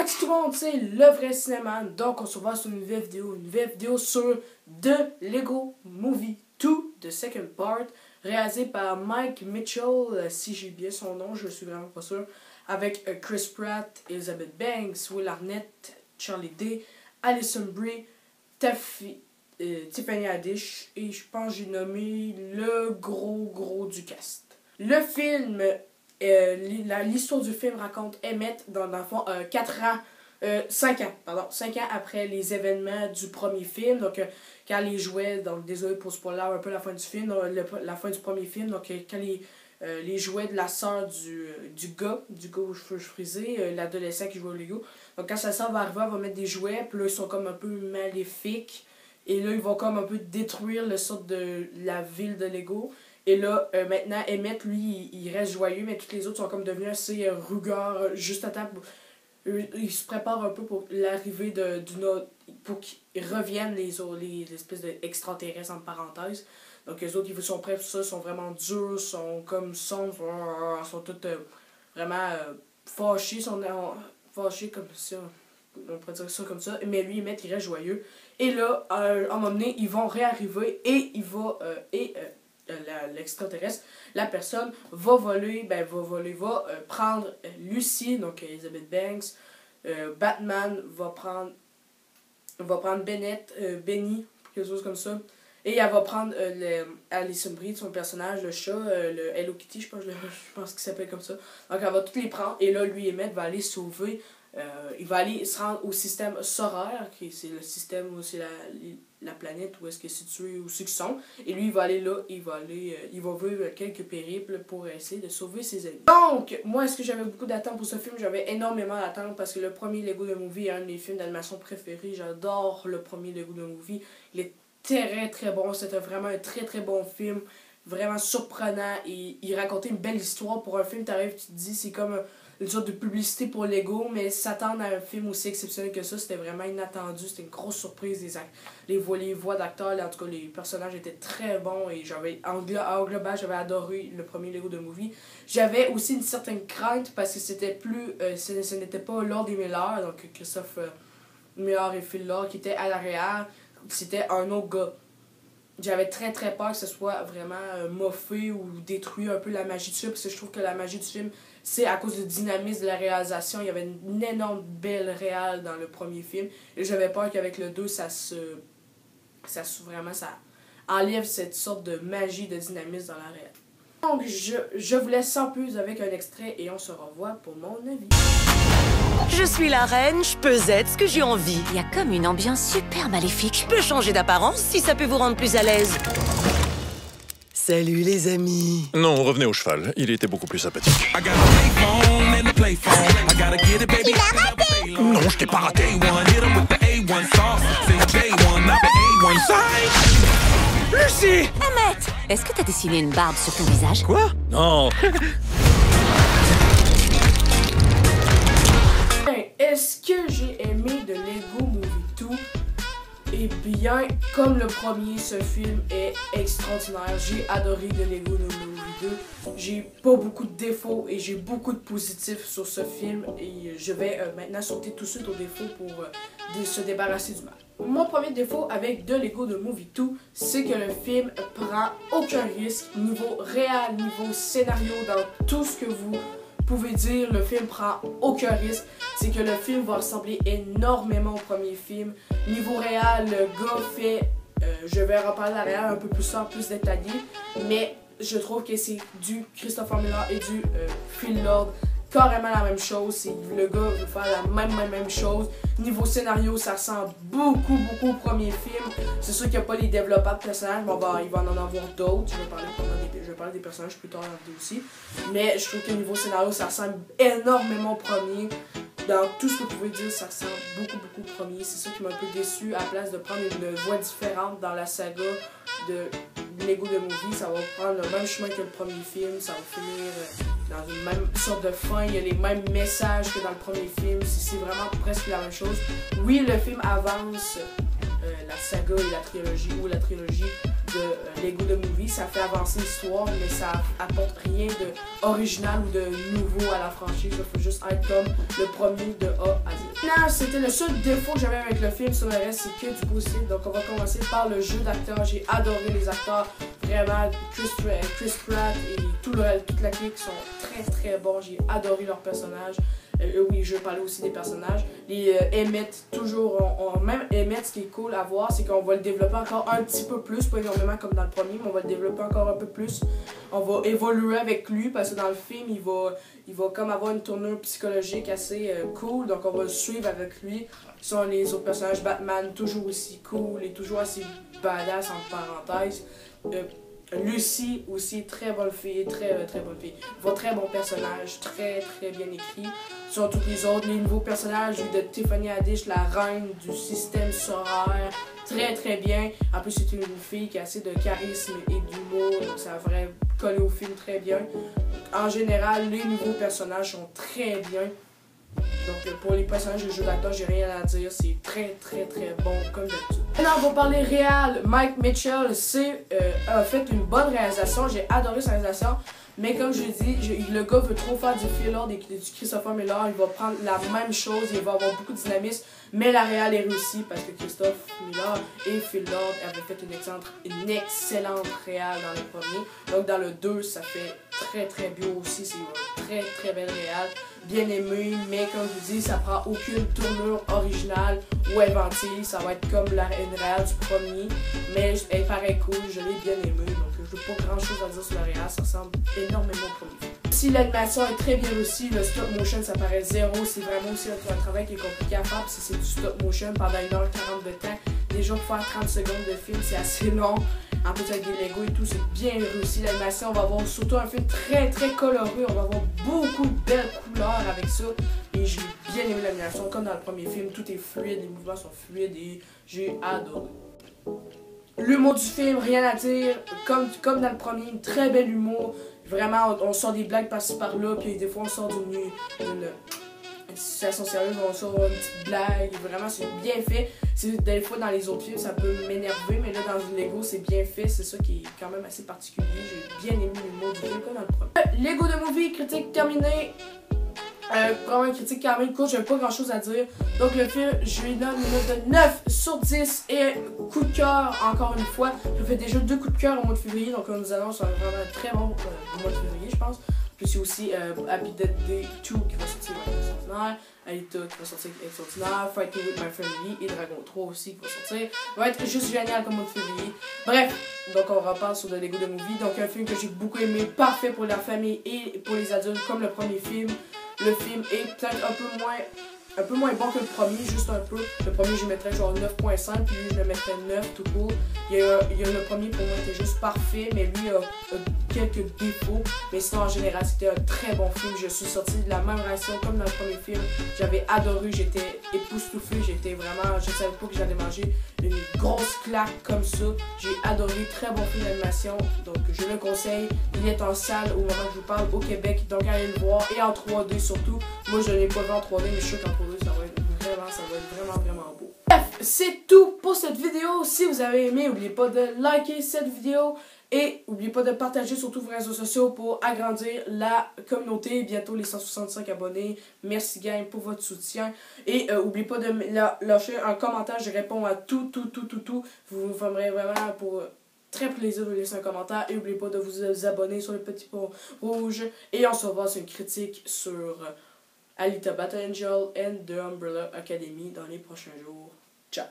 Salut tout le monde, c'est le vrai cinéma. Donc on se voit sur une nouvelle vidéo sur The Lego Movie 2, The Second Part, réalisé par Mike Mitchell, si j'ai bien son nom, je suis vraiment pas sûr, avec Chris Pratt, Elizabeth Banks, Will Arnett, Charlie Day, Alison Brie, Tiffany Haddish, et je pense que j'ai nommé le gros du cast. Le film, l'histoire du film raconte Emmett dans le fond 5 ans après les événements du premier film. Donc quand les jouets, donc désolé pour spoiler un peu la fin du film, la fin du premier film, donc quand les jouets de la sœur du gars aux cheveux frisés, l'adolescent qui joue au Lego. Donc quand sa sœur va arriver, elle va mettre des jouets, puis là ils sont comme un peu maléfiques. Et là ils vont comme un peu détruire le sort de la ville de Lego. Et là, maintenant, Emmett, lui, il reste joyeux, mais tous les autres sont comme devenus assez rugueurs, juste à temps. Ils se préparent un peu pour l'arrivée d'une autre, pour qu'ils reviennent les espèces d'extraterrestres, entre parenthèses. Donc les autres, ils sont prêts pour ça, sont vraiment durs, sont comme sont tous vraiment fâchés, fâchés comme ça. On pourrait dire ça comme ça. Mais lui, Emmett, il reste joyeux. Et là, à un moment donné, ils vont réarriver et il va... l'extraterrestre, la personne va prendre Lucy, donc Elizabeth Banks, Batman va prendre Benny, quelque chose comme ça, et elle va prendre Alison Brie, son personnage, le chat, le Hello Kitty, je pense qu'il s'appelle comme ça. Donc elle va toutes les prendre, et là, lui, Emmett va aller sauver, il va aller se rendre au système solaire, qui c'est le système où c'est la planète où est-ce que c'est situé, où c'est qu'ils sont. Et lui, il va aller là, il va vivre quelques périples pour essayer de sauver ses amis. Donc, moi, est-ce que j'avais beaucoup d'attentes pour ce film? J'avais énormément d'attentes parce que le premier Lego The Movie est un de mes films d'animation préférés. J'adore le premier Lego The Movie. Il est très bon. C'était vraiment un très bon film. Vraiment surprenant. Et il racontait une belle histoire. Pour un film, t'arrives, tu te dis, c'est comme une sorte de publicité pour Lego, mais s'attendre à un film aussi exceptionnel que ça, c'était vraiment inattendu, c'était une grosse surprise. Les voix d'acteurs, en tout cas les personnages étaient très bons et en global, j'avais adoré le premier Lego The Movie. J'avais aussi une certaine crainte parce que c'était ce n'était pas Lord et Miller, donc Christophe Miller et Phil Lord qui étaient à l'arrière, c'était un autre gars. J'avais très peur que ce soit vraiment moffé ou détruit un peu la magie du film, parce que je trouve que la magie du film, c'est à cause du dynamisme de la réalisation. Il y avait une énorme belle réal dans le premier film, et j'avais peur qu'avec le 2, ça enlève cette sorte de magie, de dynamisme dans la réal. Donc, je vous laisse sans plus avec un extrait, et on se revoit pour mon avis. Je suis la reine, je peux être ce que j'ai envie. Il y a comme une ambiance super maléfique. Je peux changer d'apparence si ça peut vous rendre plus à l'aise. Salut les amis. Non, revenez au cheval. Il était beaucoup plus sympathique. Tu l'as raté! Non, je t'ai pas raté. Lucie! Emmett! Est-ce que t'as dessiné une barbe sur ton visage? Quoi? Non. Est-ce que j'ai aimé de Lego Movie 2? Eh bien, comme le premier, ce film est extraordinaire. J'ai adoré de Lego Movie 2. J'ai pas beaucoup de défauts et j'ai beaucoup de positifs sur ce film. Et je vais maintenant sauter tout de suite aux défauts pour se débarrasser du mal. Mon premier défaut avec The Lego The Movie 2, c'est que le film prend aucun risque niveau réel, niveau scénario, dans tout ce que vous pouvez dire. Le film prend aucun risque. C'est que le film va ressembler énormément au premier film. Niveau réel, le gars fait, je vais reparler de la réel un peu plus tard, plus détaillé, mais je trouve que c'est du Christopher Miller et du Phil Lord, carrément la même chose. Le gars veut faire la même chose. Niveau scénario, ça ressemble beaucoup au premier film. C'est sûr qu'il n'y a pas les développeurs de personnages. Bon, il va en avoir d'autres. Je vais parler des personnages plus tard dans la vidéo aussi. Mais je trouve que niveau scénario, ça ressemble énormément au premier. Dans tout ce que vous pouvez dire, ça ressemble beaucoup au premier. C'est ça qui m'a un peu déçu. À la place de prendre une voie différente dans la saga de Lego The Movie, ça va prendre le même chemin que le premier film. Ça va finir dans une même sorte de fin. Il y a les mêmes messages que dans le premier film. C'est vraiment presque la même chose. Oui, le film avance la saga et la trilogie ou la trilogie de Lego The Movie. Ça fait avancer l'histoire, mais ça apporte rien d'original ou de nouveau à la franchise. Ça faut juste être comme le premier de A à Z. Non, c'était le seul défaut que j'avais avec le film. Sur le reste, c'est que du positif. Donc on va commencer par le jeu d'acteurs. J'ai adoré les acteurs. Vraiment, Chris Pratt et toute la clique sont très bons. J'ai adoré leurs personnages. Oui, je vais parler aussi des personnages. Les Emmett, toujours, même Emmett, ce qui est cool à voir, c'est qu'on va le développer encore un petit peu plus, pas énormément comme dans le premier, mais on va le développer encore un peu plus. On va évoluer avec lui, parce que dans le film, il va comme avoir une tournure psychologique assez cool, donc on va le suivre avec lui. Sont les autres personnages, Batman, toujours aussi cool et toujours assez badass, entre parenthèses. Lucy aussi, très bonne fille, très bonne fille. Très bon personnage, très bien écrit. Sur tous les autres, les nouveaux personnages de Tiffany Haddish, la reine du système solaire, très bien. En plus, c'est une fille qui a assez de charisme et d'humour, donc ça va vraiment coller au film très bien. En général, les nouveaux personnages sont très bien. Donc pour les personnages de jeu d'acteur, j'ai rien à dire, c'est très bon comme d'habitude. Maintenant on va parler réel. Mike Mitchell a fait une bonne réalisation, j'ai adoré sa réalisation, mais comme je dis, le gars veut trop faire du Phil Lord et du Christopher Miller, il va prendre la même chose, il va avoir beaucoup de dynamisme, mais la réal est réussie parce que Christopher Miller et Phil Lord avaient fait une excellente réal dans le premier. Donc dans le 2, ça fait très bien aussi, c'est une très belle réal. Bien aimé, mais comme je vous dis, ça prend aucune tournure originale ou inventée. Ça va être comme une réal du premier, mais elle paraît cool, je l'ai bien aimé, donc je n'ai pas grand chose à dire sur la réal, ça ressemble énormément au premier. Si l'animation est très bien réussie, le stop motion ça paraît zéro, c'est vraiment aussi un travail qui est compliqué à faire, parce que c'est du stop motion pendant 1h40 de temps. Déjà pour faire 30 secondes de film, c'est assez long. En plus avec des Lego et tout, c'est bien réussi l'animation. On va avoir surtout un film très coloré. On va avoir beaucoup de belles couleurs avec ça. Et j'ai bien aimé l'animation. Comme dans le premier film, tout est fluide, les mouvements sont fluides et j'ai adoré. L'humour du film, rien à dire. Comme dans le premier, une très bel humour. Vraiment, on sort des blagues par-ci par-là. Puis des fois, on sort d'une situation sérieuse, on sort une petite blague. Vraiment, c'est bien fait. Des fois, dans les autres films, ça peut m'énerver, mais là, dans une Lego, c'est bien fait. C'est ça qui est quand même assez particulier. J'ai bien aimé l'humour du film, comme dans le premier. Lego The Movie, critique terminée. Vraiment une critique quand même courte, j'avais pas grand chose à dire. Donc le film, je lui donne une note de 9 sur 10 et coup de cœur encore une fois. Je fais déjà 2 coups de cœur au mois de février, donc on nous annonce vraiment un très bon mois de février, je pense. Puis c'est aussi Happy Death Day 2 qui va sortir extraordinaire, Alita qui va sortir extraordinaire, Fighting with My Family et Dragon 3 aussi qui va sortir. Ça va être juste génial comme mois de février. Bref, donc on reparle sur The Lego The Movie, donc un film que j'ai beaucoup aimé, parfait pour la famille et pour les adultes comme le premier film. Le film est peut-être un peu moins bon que le premier, juste un peu. Le premier, je mettrais genre 9.5, puis lui, je le mettrais 9 tout court. Le premier, pour moi, était juste parfait, mais lui a quelques défauts. Mais sinon, en général, c'était un très bon film. Je suis sortie de la même réaction comme dans le premier film. J'avais adoré, j'étais époustouflée, je savais pas que j'allais manger une grosse claque comme ça. J'ai adoré, très bon film d'animation, donc je le conseille. Il est en salle au moment que je vous parle au Québec, donc allez le voir, et en 3D surtout. Moi, je ne l'ai pas vu en 3D, mais je suis sûr qu'en 3D, ça va être vraiment beau. Bref, c'est tout pour cette vidéo. Si vous avez aimé, n'oubliez pas de liker cette vidéo. Et n'oubliez pas de partager sur tous vos réseaux sociaux pour agrandir la communauté. Bientôt les 165 abonnés. Merci gang pour votre soutien. Et n'oubliez pas de lâcher un commentaire. Je réponds à tout. Vous m'aimerez vraiment pour très plaisir de laisser un commentaire. Et n'oubliez pas de vous abonner sur le petit pont rouge. Et on se revoit sur une critique sur Alita Battle Angel and The Umbrella Academy dans les prochains jours. Ciao!